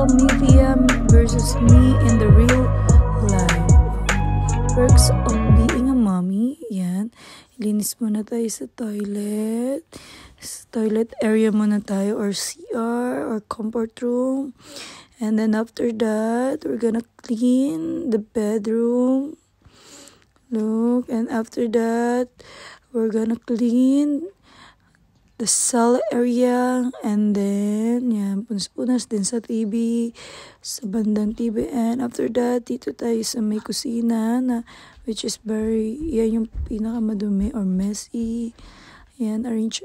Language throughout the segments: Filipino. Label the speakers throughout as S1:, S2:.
S1: social media versus me in the real life. Perks of being a mommy. Yan. Ilinis muna tayo sa toilet. Sa toilet area muna tayo, or CR or comfort room. And then after that, we're gonna clean the bedroom. Look. And after that, we're gonna clean the cell area. And then, yan, punas-punas din sa TV, sa bandang TV. And after that, dito tayo sa may kusina na, which is very, yan yung pinakamadumi or messy. Yan, arrange.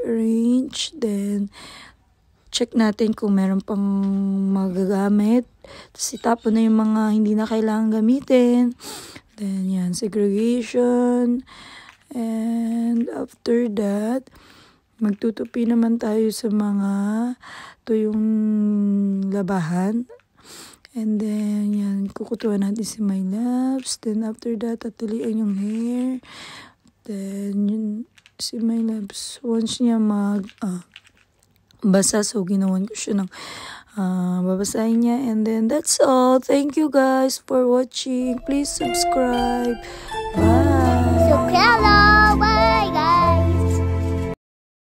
S1: Then, check natin kung meron pang magagamit. Tapos itapon na yung mga hindi na kailangan gamitin. Then, yan, segregation. And after that, magtutupi naman tayo sa mga tuyong labahan. And then, yan, kukutuan natin si My Loves. Then, after that, tatalian yung hair. Then, yun, si My Loves, once niya basa, so ginawan ko siya ng babasahin niya. And then, that's all. Thank you guys for watching. Please subscribe. Bye!
S2: So, hello!